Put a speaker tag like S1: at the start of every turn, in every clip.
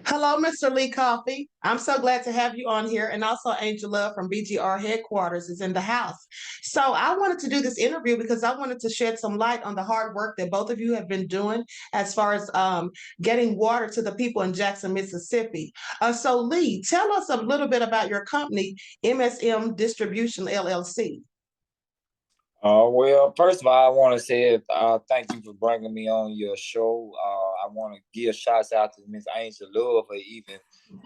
S1: Hello, Mr. Lee Coffee. I'm so glad to have you on here. And also, Angela from BGR headquarters is in the house. So, I wanted to do this interview because I wanted to shed some light on the hard work that both of you have been doing as far as getting water to the people in Jackson, Mississippi. So, Lee, tell us a little bit about your company, MSM Distribution LLC.
S2: Well, first of all, I want to say thank you for bringing me on your show. I want to give shouts out to Miss Angel Love for even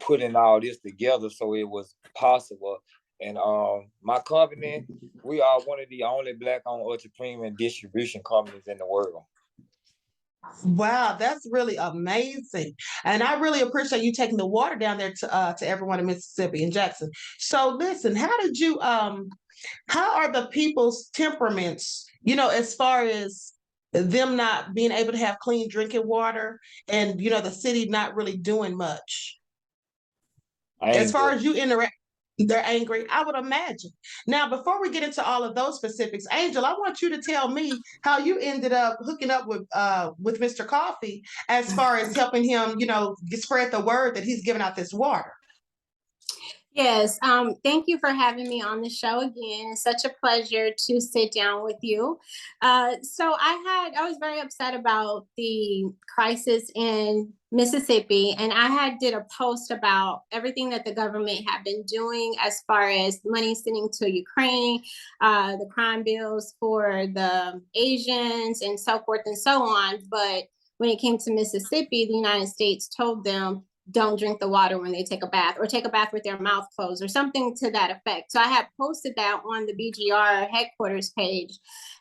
S2: putting all this together so it was possible. And my company, we are one of the only Black-owned ultra premium distribution companies in the world.
S1: Wow, that's really amazing. And I really appreciate you taking the water down there to everyone in Mississippi and Jackson. So listen, how are the people's temperaments, as far as them not being able to have clean drinking water and the city not really doing much? As far
S2: Angel.
S1: as you interact, they're angry, I would imagine. Now, before we get into all of those specifics, Angel, I want you to tell me how you ended up hooking up with Mr. Coffee as far as helping him, spread the word that he's giving out this water.
S3: Yes, thank you for having me on the show again. It's such a pleasure to sit down with you. So I was very upset about the crisis in Mississippi, and I did a post about everything that the government had been doing as far as money sending to Ukraine, the crime bills for the Asians, and so forth and so on. But when it came to Mississippi, the United States told them, don't drink the water when they take a bath, or take a bath with their mouth closed, or something to that effect. So I had posted that on the BGR headquarters page,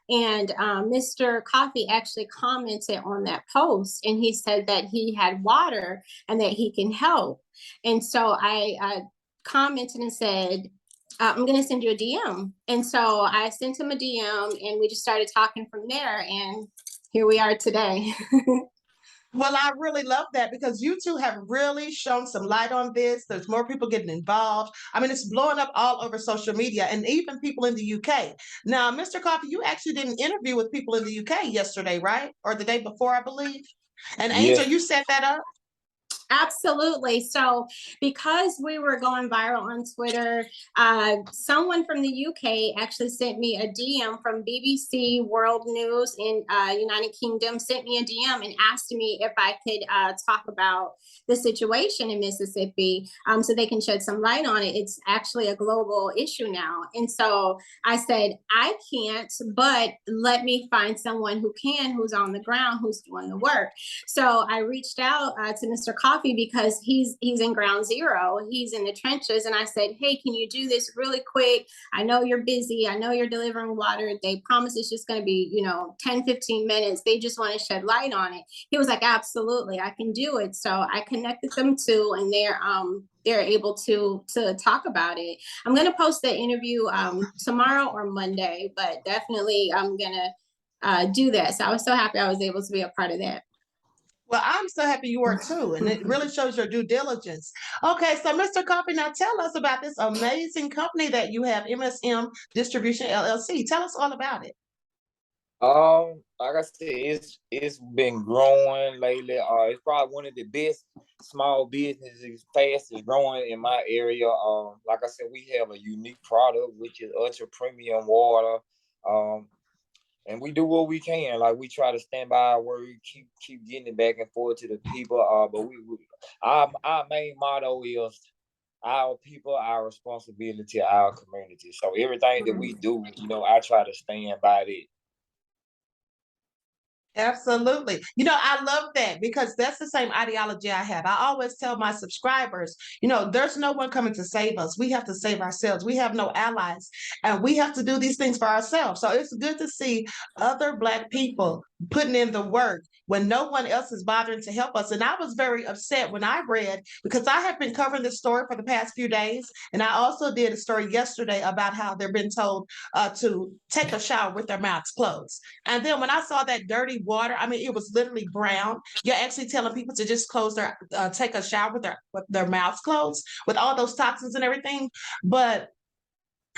S3: and Mr. Coffee actually commented on that post, and he said that he had water and that he can help. And so I commented and said, I'm going to send you a DM. And so I sent him a DM, and we just started talking from there, and here we are today.
S1: Well, I really love that because you two have really shown some light on this. There's more people getting involved. I mean, it's blowing up all over social media and even people in the UK. Now, Mr. Coffee, you actually did an interview with people in the UK yesterday, right? Or the day before, I believe. And Angel,
S2: Yes.
S1: you set that up?
S3: Absolutely. So because we were going viral on Twitter, someone from the UK actually sent me a DM from BBC World News in United Kingdom, sent me a DM and asked me if I could talk about the situation in Mississippi so they can shed some light on it. It's actually a global issue now. And so I said, I can't, but let me find someone who can, who's on the ground, who's doing the work. So I reached out to Mr. Coffee because he's in ground zero. He's in the trenches. And I said, hey, can you do this really quick? I know you're busy. I know you're delivering water. They promise it's just going to be, 10, 15 minutes. They just want to shed light on it. He was like, absolutely, I can do it. So I connected them too, and they're able to talk about it. I'm going to post the interview tomorrow or Monday, but definitely I'm going to do that. So I was so happy I was able to be a part of that.
S1: Well, I'm so happy you were too, and it really shows your due diligence. Okay, so Mr. Coffee, now tell us about this amazing company that you have, MSM Distribution LLC. Tell us all about it.
S2: Like I said, it's been growing lately. It's probably one of the best small businesses, fastest growing in my area. Like I said, we have a unique product, which is ultra premium water. And we do what we can. Like, we try to stand by our word, keep getting it back and forth to the people. But our main motto is our people, our responsibility, our community. So everything that we do, I try to stand by that.
S1: Absolutely. I love that because that's the same ideology I have. I always tell my subscribers, there's no one coming to save us. We have to save ourselves. We have no allies, and we have to do these things for ourselves. So it's good to see other Black people putting in the work when no one else is bothering to help us. And I was very upset when I read, because I have been covering this story for the past few days. And I also did a story yesterday about how they're being told to take a shower with their mouths closed. And then when I saw that dirty water, I mean, it was literally brown. You're actually telling people to just take a shower with their mouths closed with all those toxins and everything. But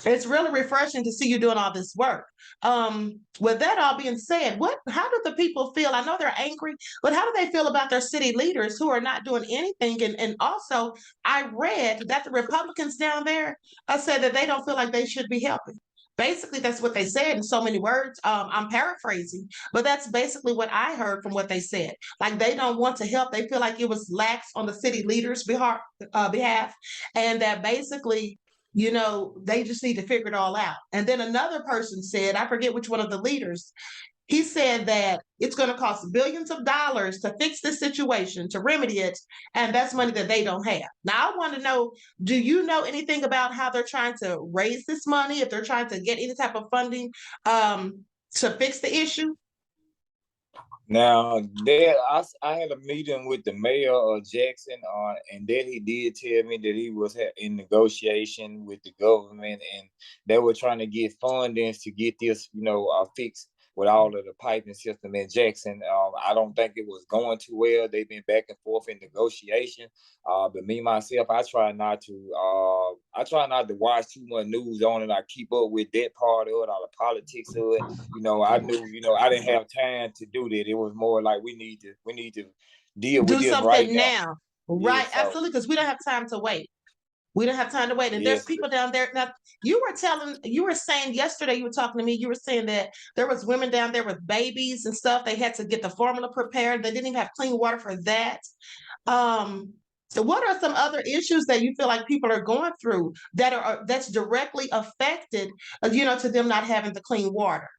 S1: It's really refreshing to see you doing all this work. With that all being said, how do the people feel? I know they're angry, but how do they feel about their city leaders who are not doing anything? And also, I read that the Republicans down there said that they don't feel like they should be helping. Basically, that's what they said in so many words. I'm paraphrasing, but that's basically what I heard from what they said. Like they don't want to help. They feel like it was lax on the city leaders' behalf, and that basically they just need to figure it all out. And then another person said, I forget which one of the leaders, he said that it's going to cost billions of dollars to fix this situation, to remedy it, and that's money that they don't have. Now, I want to know, do you know anything about how they're trying to raise this money, if they're trying to get any type of funding to fix the issue?
S2: Now, I had a meeting with the mayor of Jackson, and that he did tell me that he was in negotiation with the government, and they were trying to get fundings to get this, fixed with all of the piping system in Jackson. I don't think it was going too well. They've been back and forth in negotiation. But me myself, I try not to watch too much news on it. I keep up with that part of it, all the politics of it. I knew, I didn't have time to do that. It was more like we need to deal with
S1: Do
S2: this right
S1: something
S2: now.
S1: now.
S2: Yeah,
S1: Right,
S2: so,
S1: absolutely, because we don't have time to wait. We don't have time to wait. And there's
S2: yes.
S1: people down there. Now, you were saying yesterday, you were talking to me, you were saying that there was women down there with babies and stuff. They had to get the formula prepared. They didn't even have clean water for that. So what are some other issues that you feel like people are going through that's directly affected, to them not having the clean water?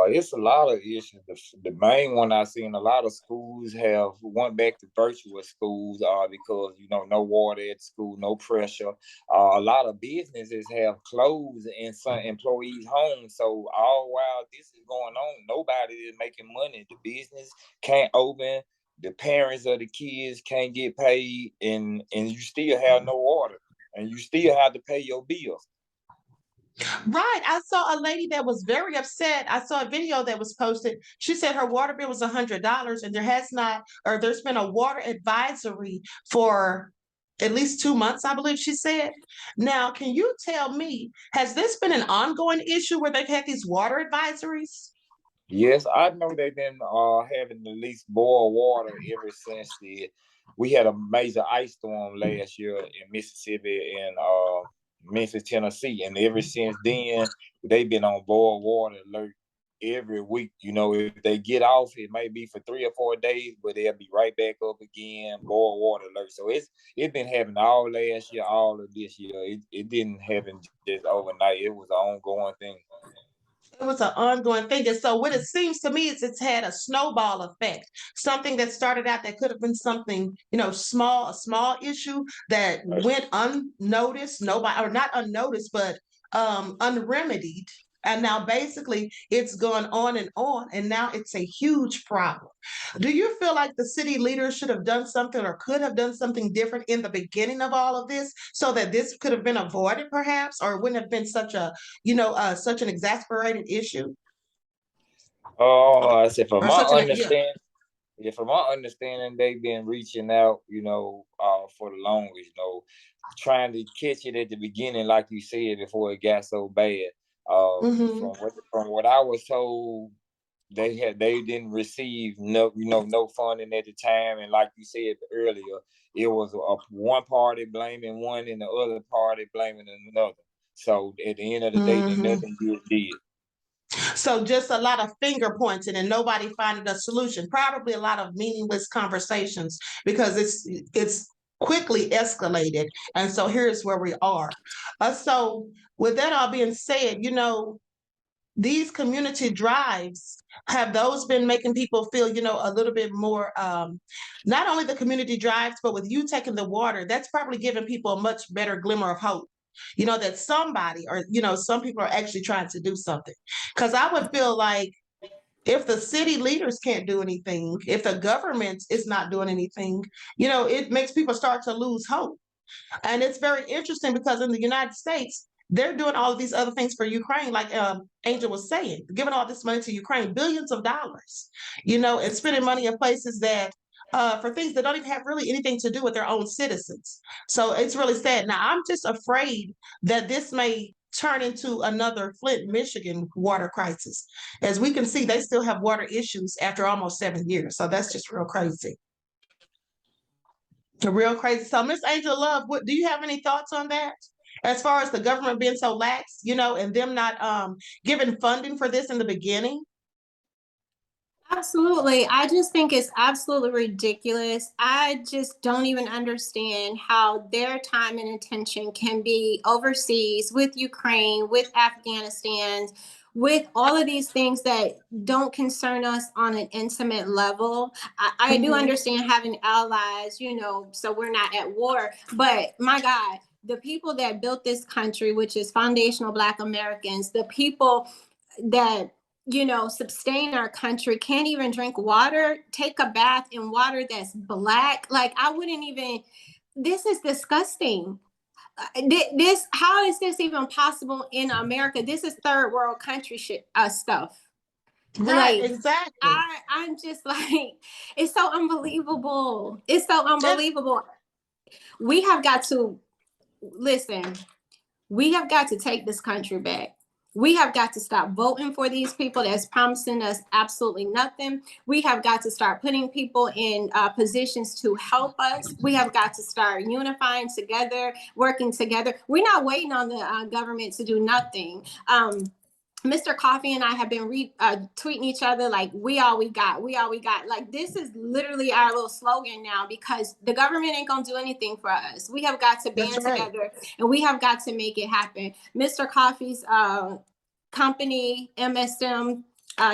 S2: It's a lot of issues. The main one I seen, a lot of schools have went back to virtual schools because no water at school, no pressure. A lot of businesses have closed in some employees' homes. So all while this is going on, nobody is making money. The business can't open. The parents of the kids can't get paid, and you still have no water, and you still have to pay your bills.
S1: Right. I saw a lady that was very upset. I saw a video that was posted. She said her water bill was $100 and there's been a water advisory for at least 2 months, I believe she said. Now, can you tell me, has this been an ongoing issue where they've had these water advisories?
S2: Yes, I know they've been having at least boil water ever since we had a major ice storm last year in Mississippi and Memphis, Tennessee, and ever since then they've been on boil water alert every week. If they get off, it may be for 3 or 4 days, but they'll be right back up again, boil water alert. So it's been happening all last year, all of this year. It didn't happen just overnight. It was an ongoing thing.
S1: It was an ongoing thing. And so what it seems to me is it's had a snowball effect. Something that started out that could have been something, a small issue that went unnoticed, nobody, or not unnoticed, but unremedied. And now basically it's gone on, and now it's a huge problem. Do you feel like the city leaders should have done something or could have done something different in the beginning of all of this so that this could have been avoided perhaps, or it wouldn't have been such an exasperated issue?
S2: Oh, I said
S1: Or such an yeah.
S2: from my understanding, they've been reaching out, for the longest, trying to catch it at the beginning, like you said, before it got so bad.
S1: Mm-hmm.
S2: From what I was told, they didn't receive no funding at the time, and like you said earlier, it was one party blaming one and the other party blaming another. So at the end of the day,
S1: Mm-hmm.
S2: nothing good did.
S1: So just a lot of finger pointing and nobody finding a solution. Probably a lot of meaningless conversations because it's quickly escalated. And so here's where we are. So with that all being said, these community drives, have those been making people feel, a little bit more, not only the community drives, but with you taking the water, that's probably giving people a much better glimmer of hope, that somebody or, some people are actually trying to do something. Because I would feel like if the city leaders can't do anything, if the government is not doing anything, it makes people start to lose hope. And it's very interesting because in the United States, they're doing all of these other things for Ukraine, like Angel was saying, giving all this money to Ukraine, billions of dollars, and spending money in places that for things that don't even have really anything to do with their own citizens. So it's really sad. Now, I'm just afraid that this may turn into another Flint, Michigan water crisis. As we can see, they still have water issues after almost 7 years. So that's just real crazy. Real crazy. So Miss Angel Love, what do you have any thoughts on that? As far as the government being so lax, and them not giving funding for this in the beginning?
S3: Absolutely. I just think it's absolutely ridiculous. I just don't even understand how their time and attention can be overseas with Ukraine, with Afghanistan, with all of these things that don't concern us on an intimate level. I do understand having allies, so we're not at war. But my God, the people that built this country, which is foundational Black Americans, the people that sustain our country, can't even drink water, take a bath in water that's black. Like, I wouldn't even, this is disgusting. How is this even possible in America? This is third world country stuff.
S1: Right,
S3: Like,
S1: exactly.
S3: I'm just like, it's so unbelievable. It's so unbelievable. We have got to, listen, we have got to take this country back. We have got to stop voting for these people that's promising us absolutely nothing. We have got to start putting people in positions to help us. We have got to start unifying together, working together. We're not waiting on the government to do nothing. Mr. Coffee and I have been tweeting each other like, we all we got. Like, this is literally our little slogan now, because the government ain't gonna do anything for us. We have got to band together, and we have got to make it happen. Mr. Coffee's company, MSM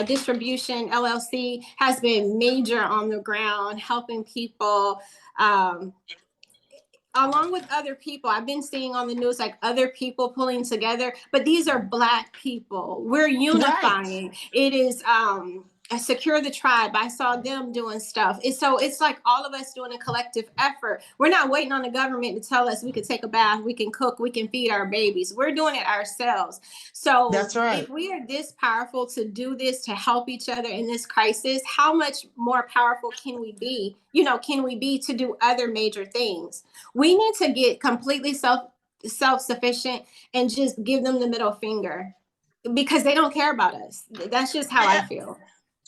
S3: Distribution, LLC, has been major on the ground, helping people, along with other people. I've been seeing on the news, like, other people pulling together, but these are Black people. We're unifying. Right. It is Secure the Tribe. I saw them doing stuff. It's like all of us doing a collective effort. We're not waiting on the government to tell us we can take a bath, we can cook, we can feed our babies. We're doing it ourselves. So that's right. If we are this powerful to do this, to help each other in this crisis, how much more powerful can we be? Can we be to do other major things? We need to get completely self-sufficient and just give them the middle finger, because they don't care about us. That's just how I feel.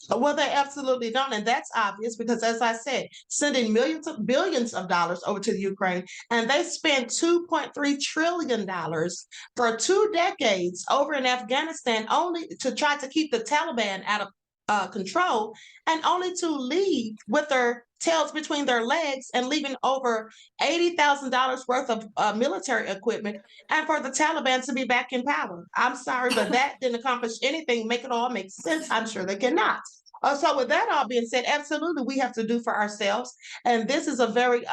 S1: Well, they absolutely don't. And that's obvious because, as I said, sending billions of dollars over to the Ukraine, and they spent $2.3 trillion for 2 decades over in Afghanistan, only to try to keep the Taliban out of control, and only to leave with their tails between their legs and leaving over $80,000 worth of military equipment, and for the Taliban to be back in power. I'm sorry, but that didn't accomplish anything. Make it all make sense? I'm sure they cannot. So with that all being said, absolutely, we have to do for ourselves. And this is a very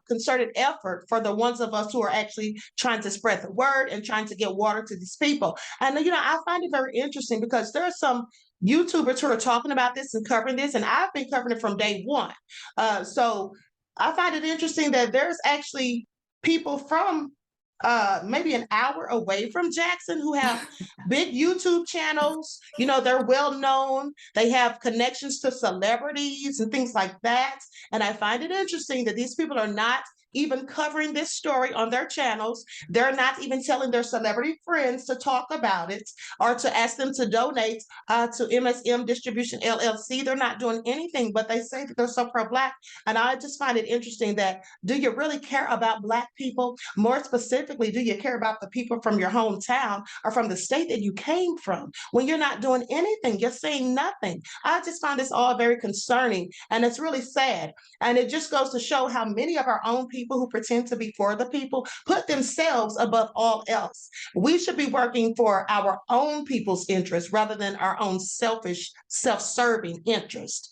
S1: concerted effort for the ones of us who are actually trying to spread the word and trying to get water to these people. And, I find it very interesting because there are some YouTubers who are talking about this and covering this, and I've been covering it from day one. So I find it interesting that there's actually people from maybe an hour away from Jackson who have big YouTube channels. They're well known. They have connections to celebrities and things like that. And I find it interesting that these people are not even covering this story on their channels. They're not even telling their celebrity friends to talk about it or to ask them to donate to MSM Distribution LLC. They're not doing anything, but they say that they're so pro-Black. And I just find it interesting that, do you really care about Black people? More specifically, do you care about the people from your hometown or from the state that you came from? When you're not doing anything, you're saying nothing. I just find this all very concerning, and it's really sad. And it just goes to show how many of our own people who pretend to be for the people put themselves above all else. We should be working for our own people's interests rather than our own selfish, self-serving interest.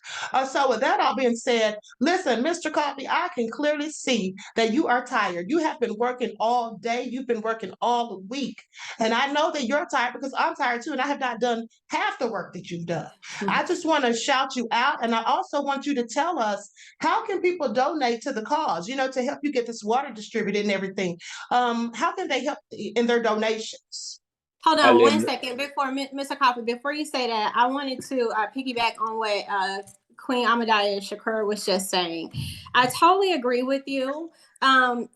S1: So with that all being said, listen, Mr. Coffee, I can clearly see that you are tired. You have been working all day. You've been working all week. And I know that you're tired because I'm tired too, and I have not done half the work that you've done. I just want to shout you out, and I also want you to tell us, how can people donate to the cause, to help you get this water distributed and everything? How can they help in their donations?
S3: Hold on 1 second before Mr. Coffee. Before you say that, I wanted to piggyback on what Queen Ahmadiyyah Shakur was just saying. I totally agree with you.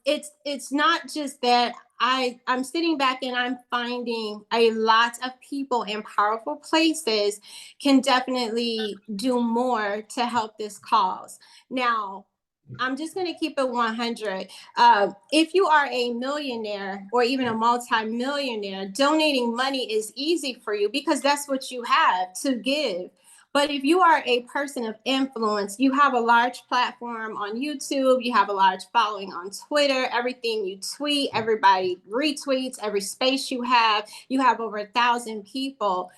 S3: It's not just that I'm sitting back and I'm finding a lot of people in powerful places can definitely do more to help this cause. Now, I'm just going to keep it 100. If you are a millionaire or even a multi-millionaire, donating money is easy for you because that's what you have to give. But if you are a person of influence, you have a large platform on YouTube, you have a large following on Twitter, everything you tweet, everybody retweets, every space you have over 1,000 people.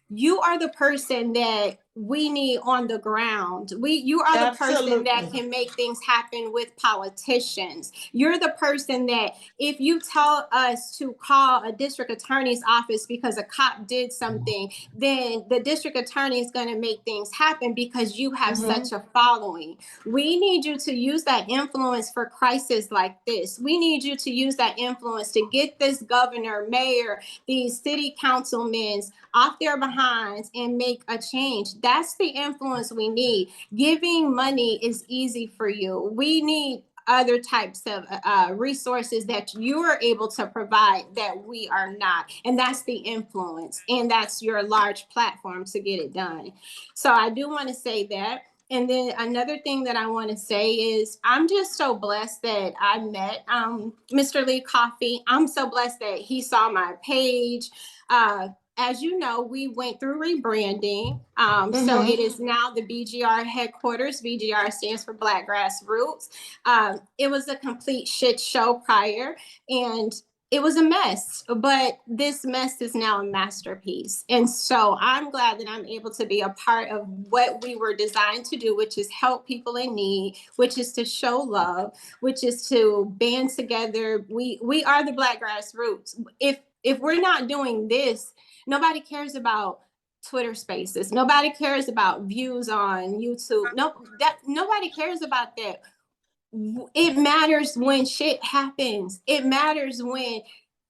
S3: You are the person that we need on the ground. You are the person that can make things happen with politicians. You're the person that if you tell us to call a district attorney's office because a cop did something, then the district attorney is going to make things happen because you have such a following. We need you to use that influence for crises like this. We need you to use that influence to get this governor, mayor, these city councilmen off their behinds and make a change. That's the influence we need. Giving money is easy for you. We need other types of resources that you are able to provide that we are not. And that's the influence. And that's your large platform to get it done. So I do want to say that. And then another thing that I want to say is I'm just so blessed that I met Mr. Lee Coffee. I'm so blessed that he saw my page. As you know, we went through rebranding. So it is now the BGR headquarters. BGR stands for Black Grassroots. It was a complete shit show prior, and it was a mess, but this mess is now a masterpiece. And so I'm glad that I'm able to be a part of what we were designed to do, which is help people in need, which is to show love, which is to band together. We are the Black Grassroots. If we're not doing this, nobody cares about Twitter Spaces. Nobody cares about views on YouTube. Nobody cares about that. It matters when shit happens. It matters when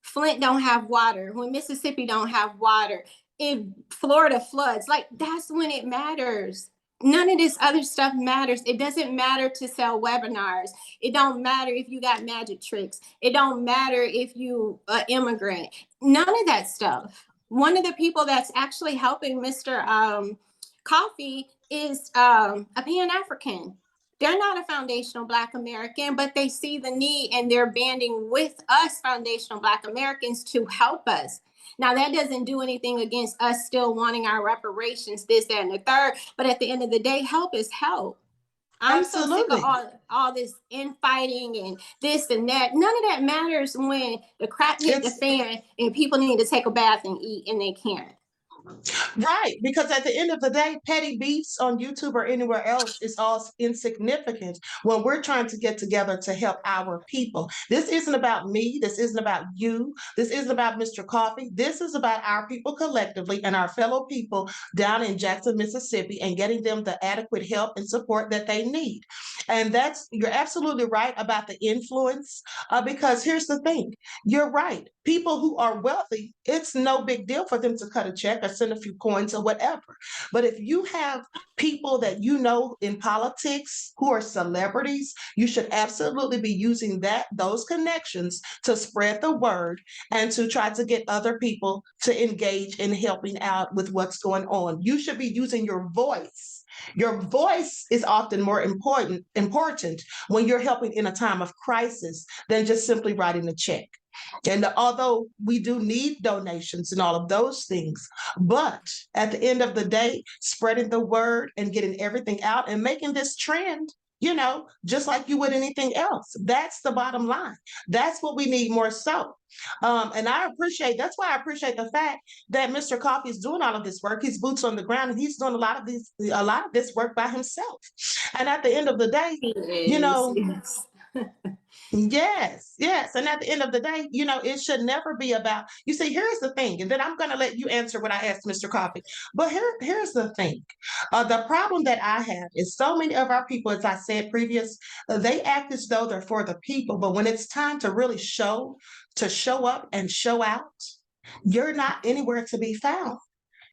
S3: Flint don't have water, when Mississippi don't have water, if Florida floods. Like, that's when it matters. None of this other stuff matters. It doesn't matter to sell webinars. It don't matter if you got magic tricks. It don't matter if you an immigrant. None of that stuff. One of the people that's actually helping Mr. Coffee is a Pan-African. They're not a foundational Black American, but they see the need and they're banding with us foundational Black Americans to help us. Now, that doesn't do anything against us still wanting our reparations, this, that, and the third. But at the end of the day, help is help. I'm so sick of all this infighting and this and that. None of that matters when the crap hit the fan and people need to take a bath and eat and they can't.
S1: Right, because at the end of the day, petty beefs on YouTube or anywhere else is all insignificant when we're trying to get together to help our people. This isn't about me. This isn't about you. This isn't about Mr. Coffee. This is about our people collectively and our fellow people down in Jackson, Mississippi, and getting them the adequate help and support that they need. And you're absolutely right about the influence, because here's the thing. You're right. People who are wealthy, it's no big deal for them to cut a check or send a few coins or whatever. But if you have people that you know in politics who are celebrities, you should absolutely be using those connections to spread the word and to try to get other people to engage in helping out with what's going on. You should be using your voice. Your voice is often more important when you're helping in a time of crisis than just simply writing a check. And although we do need donations and all of those things, but at the end of the day, spreading the word and getting everything out and making this trend, just like you would anything else. That's the bottom line. That's what we need more so. And that's why I appreciate the fact that Mr. Coffee is doing all of this work. He's boots on the ground and he's doing a lot of this work by himself. And at the end of the day, Yes. And at the end of the day, it should never be about, here's the thing, and then I'm going to let you answer what I asked Mr. Coffee. But here's the thing. The problem that I have is so many of our people, as I said previous, they act as though they're for the people. But when it's time to really show up and show out, you're not anywhere to be found.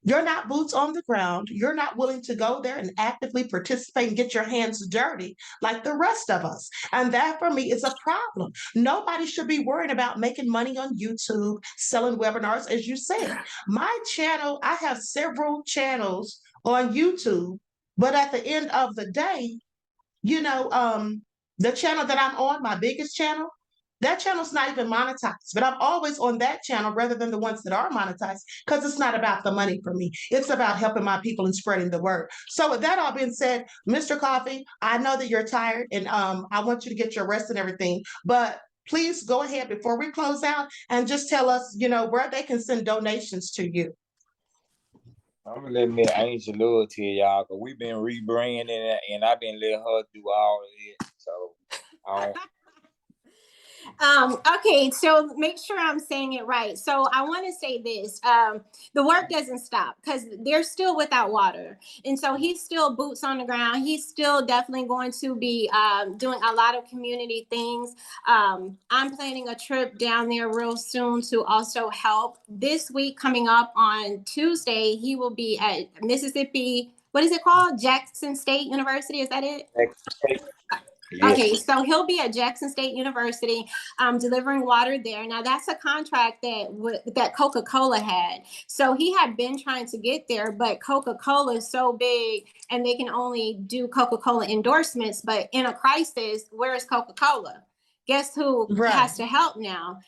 S1: You're not boots on the ground. You're not willing to go there and actively participate and get your hands dirty like the rest of us. And that for me is a problem. Nobody should be worried about making money on YouTube, selling webinars, as you said. My channel, I have several channels on YouTube, but at the end of the day, you know, the channel that I'm on, my biggest channel, that channel's not even monetized, but I'm always on that channel rather than the ones that are monetized because it's not about the money for me. It's about helping my people and spreading the word. So with that all being said, Mr. Coffee, I know that you're tired and I want you to get your rest and everything, but please go ahead before we close out and just tell us, where they can send donations to you.
S2: I'm gonna let Miss Angel Love tell y'all, because we've been rebranding and I've been letting her do all of it. So
S3: Okay, so make sure I'm saying it right. So I want to say this. The work doesn't stop because they're still without water. And so he's still boots on the ground. He's still definitely going to be doing a lot of community things. I'm planning a trip down there real soon to also help. This week coming up on Tuesday, he will be at Mississippi. What is it called? Jackson State University. Is that it?
S2: yes.
S3: Okay, so he'll be at Jackson State University, delivering water there. Now that's a contract that Coca-Cola had. So he had been trying to get there, but Coca-Cola is so big and they can only do Coca-Cola endorsements. But in a crisis, where is Coca-Cola? Guess who has to help now?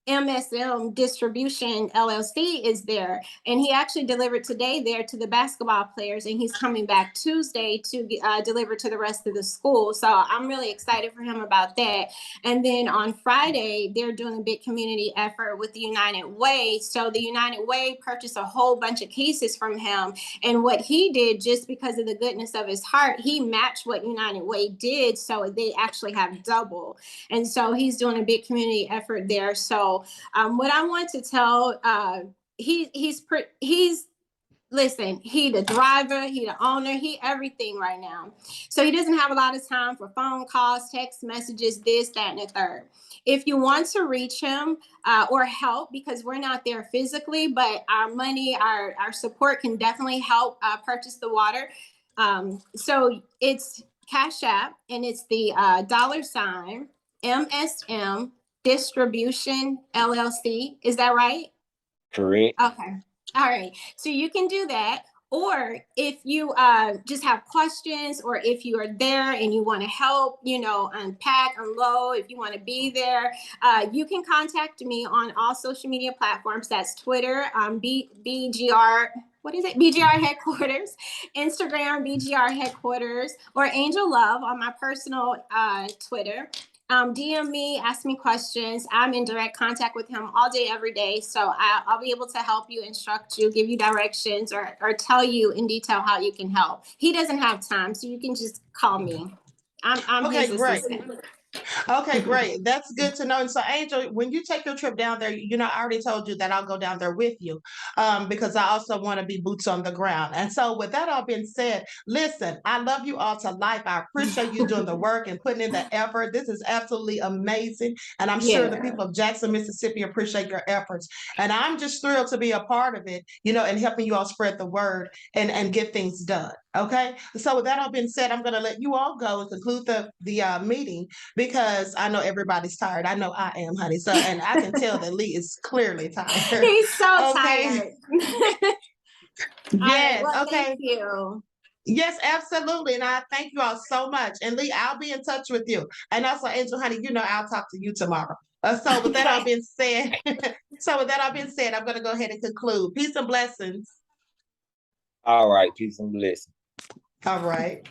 S3: MSM Distribution LLC is there, and he actually delivered today there to the basketball players, and he's coming back Tuesday to deliver to the rest of the school. So I'm really excited for him about that. And then on Friday, they're doing a big community effort with the United Way. So the United Way purchased a whole bunch of cases from him, and what he did, just because of the goodness of his heart, he matched what United Way did, so they actually have double. And so he's doing a big community effort there. So what I want to tell, he's listen, he the driver, he the owner, he everything right now. So he doesn't have a lot of time for phone calls, text messages, this, that, and the third. If you want to reach him or help, because we're not there physically, but our money, our support can definitely help purchase the water. So it's Cash App, and it's the $ MSM Distribution LLC. Is that right?
S2: Correct.
S3: Okay. All right. So you can do that. Or if you just have questions, or if you are there and you want to help, unpack, unload, if you want to be there, you can contact me on all social media platforms. That's Twitter, BGR. What is it? BGR headquarters, Instagram, BGR headquarters, or Angel Love on my personal Twitter. DM me, ask me questions. I'm in direct contact with him all day, every day. So I'll be able to help you, instruct you, give you directions, or tell you in detail how you can help. He doesn't have time, so you can just call me. I'm
S1: okay,
S3: his
S1: great.
S3: assistant.
S1: Okay, great. That's good to know. And so, Angel, when you take your trip down there, I already told you that I'll go down there with you because I also want to be boots on the ground. And so, with that all being said, listen, I love you all to life. I appreciate you doing the work and putting in the effort. This is absolutely amazing. And I'm sure the people of Jackson, Mississippi appreciate your efforts. And I'm just thrilled to be a part of it, and helping you all spread the word and get things done. Okay. So, with that all being said, I'm going to let you all go and conclude the meeting, because I know everybody's tired. I know I am, honey. So, and I can tell that Lee is clearly tired.
S3: He's so
S1: okay.
S3: tired.
S1: Yes.
S3: Well,
S1: okay.
S3: Thank you.
S1: Yes, absolutely. And I thank you all so much. And Lee, I'll be in touch with you. And also, Angel, honey, I'll talk to you tomorrow. So with that all being said, I'm going to go ahead and conclude. Peace and blessings.
S2: All right. Peace and blessings.
S1: All right.